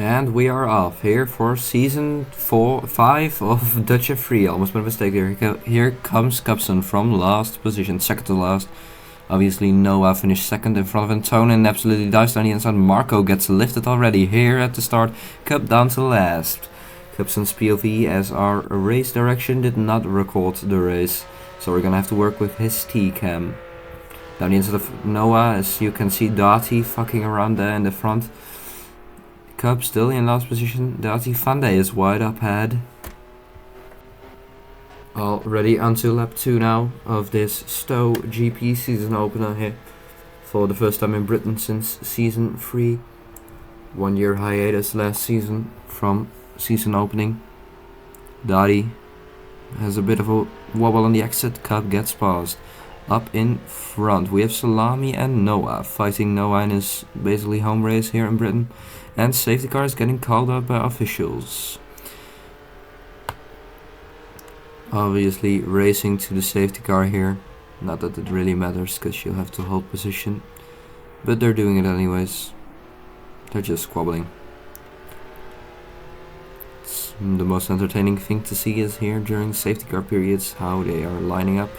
And we are off here for season 5 of DF3. Almost made a mistake here. Here comes Kubson from last position, second to last. Obviously Noah finished second in front of Anton and absolutely dives down the inside. Marco gets lifted already here at the start. Cub down to last. Kubson's POV as our race direction did not record the race. So we're gonna have to work with his T-cam. Down the inside of Noah, as you can see Dati fucking around there in the front. Cub still in last position. Dati Van Dey is wide up ahead. Already onto lap 2 now of this Stowe GP season opener here. For the first time in Britain since season 3. 1 year hiatus last season from season opening. Dati has a bit of a wobble on the exit. Cub gets past. Up in front we have Salami and Noah fighting Noah in his basically home race here in Britain. And safety car is getting called out by officials. Obviously racing to the safety car here. Not that it really matters because you'll have to hold position. But they're doing it anyways. They're just squabbling. It's the most entertaining thing to see is here during safety car periods how they are lining up.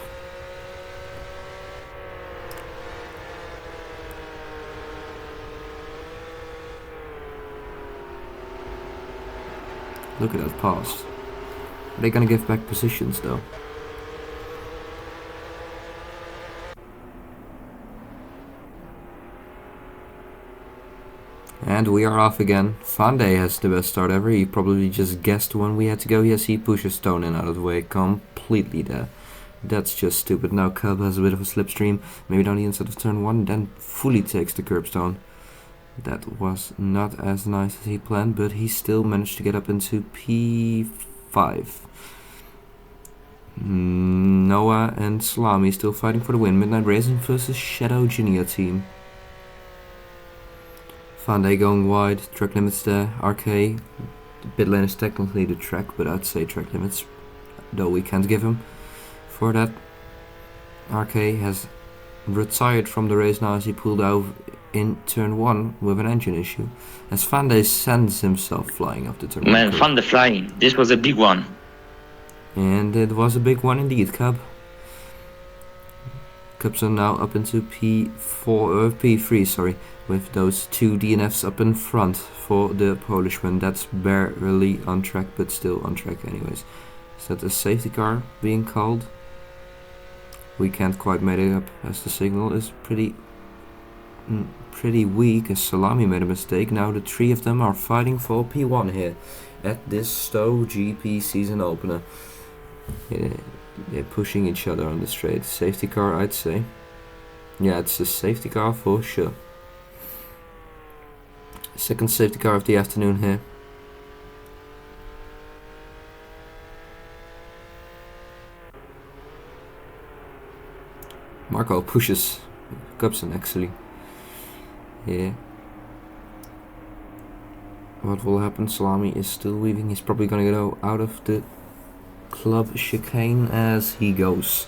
Look at that pass. Are they gonna give back positions though? And we are off again. Van Dey has the best start ever. He probably just guessed when we had to go. Yes, he pushes Stone in out of the way completely there. That's just stupid. Now Cub has a bit of a slipstream. Maybe down the inside of turn 1, then fully takes the curbstone. That was not as nice as he planned, but he still managed to get up into P5. Noah and Salami still fighting for the win. Midnight Racing versus Shadow Junior team. Van Dey going wide, track limits there. RK, the pit lane is technically the track, but I'd say track limits, though we can't give him for that. RK has retired from the race now as he pulled out in turn 1 with an engine issue, as Van Dey sends himself flying up the turn. Man, Van Dey flying. This was a big one. And it was a big one indeed, Cub. Kubson now up into P3, sorry, with those 2 DNFs up in front for the Polishman. That's barely on track, but still on track anyways. Is that a safety car being called? We can't quite make it up as the signal is pretty weak, as Salami made a mistake. Now the 3 of them are fighting for P1 here at this Stowe GP season opener. They're pushing each other on the straight. Safety car, I'd say. Yeah, it's a safety car for sure. Second safety car of the afternoon here. Marco pushes Kubson actually. Yeah. What will happen? Salami is still weaving. He's probably gonna go out of the club chicane as he goes.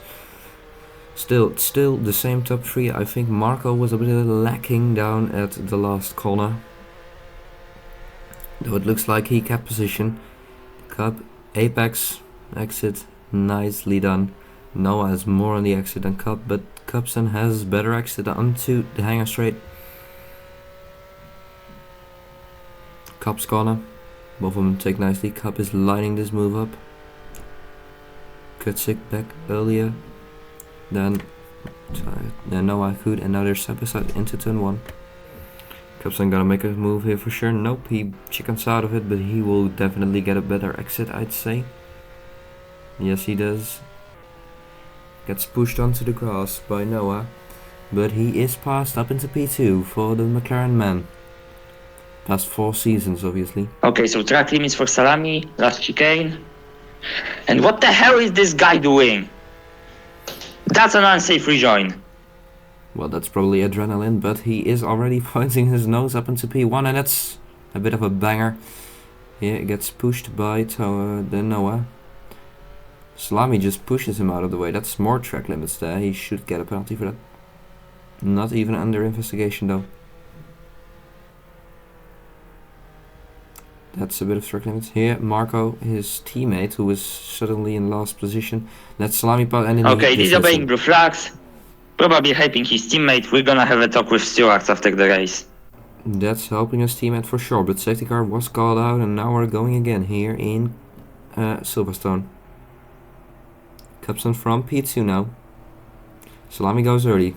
Still the same top 3. I think Marco was a bit lacking down at the last corner. Though it looks like he kept position. Cub, apex, exit, nicely done. Noah has more on the exit than Cub, but Kubson has better exit onto the hanger straight. Cub's corner. Both of them take nicely. Cub is lining this move up. Kutsik back earlier. Then Noah could, and now they're side by side into turn 1. Kubson gonna make a move here for sure. Nope, he chickens out of it, but he will definitely get a better exit, I'd say. Yes, he does. Gets pushed onto the grass by Noah, but he is passed up into P2 for the McLaren man. Past 4 seasons, obviously. Okay, so track limits for Salami, last chicane. And what the hell is this guy doing? That's an unsafe rejoin. Well, that's probably adrenaline, but he is already pointing his nose up into P1, and that's a bit of a banger. Here it gets pushed by the Noah. Salami just pushes him out of the way. That's more track limits there. He should get a penalty for that. Not even under investigation though. That's a bit of struggling. Here, Marco, his teammate, who was suddenly in last position. That's Salami Pod, and Okay, disobeying blue flags. Probably helping his teammate. We're gonna have a talk with Stewart after the race. That's helping his teammate for sure, but safety car was called out, and now we're going again here in Silverstone. Kubson from P2 now. Salami goes early.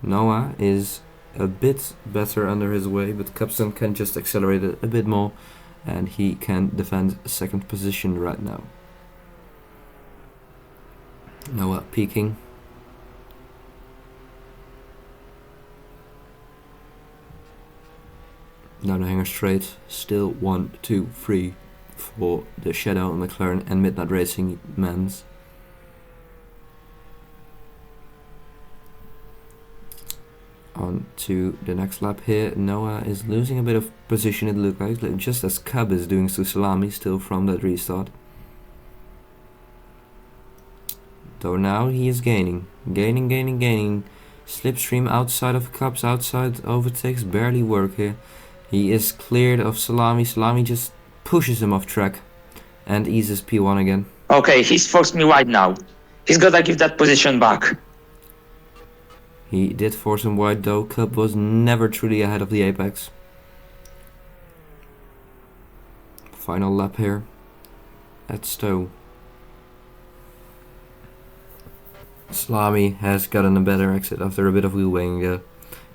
Noah is a bit better under his way, but Kubson can just accelerate it a bit more, and he can defend second position right now. Noah peaking. Down the hanger straight, still 1, 2, 3 for the Shadow, McLaren and Midnight Racing men's. On to the next lap here. Noah is losing a bit of position, it looks like, just as Cub is doing to Salami, still from that restart. Though now he is gaining. Slipstream outside of Cubs, outside overtakes barely work here. He is cleared of Salami. Salami just pushes him off track and eases P1 again. Okay, he's forced me wide now. He's gotta give that position back. He did force him wide though. Cub was never truly ahead of the apex. Final lap here at Stowe. Salami has gotten a better exit after a bit of wheel weighing.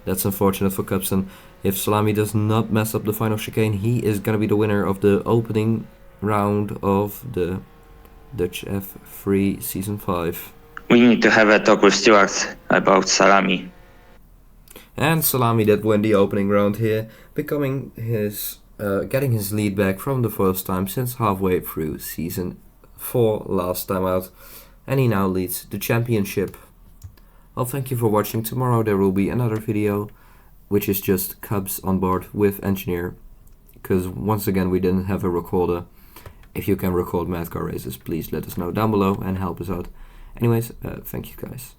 That's unfortunate for Kubson. If Salami does not mess up the final chicane, he is going to be the winner of the opening round of the Dutch F3 Season 5. We need to have a talk with Stewart about Salami. And Salami did win the opening round here, becoming his, getting his lead back from the first time since halfway through Season 4 last time out. And he now leads the championship. Well, thank you for watching. Tomorrow there will be another video, which is just Cubs on board with engineer, because once again we didn't have a recorder. If you can record Mad Car races, please let us know down below and help us out. Anyways, thank you guys.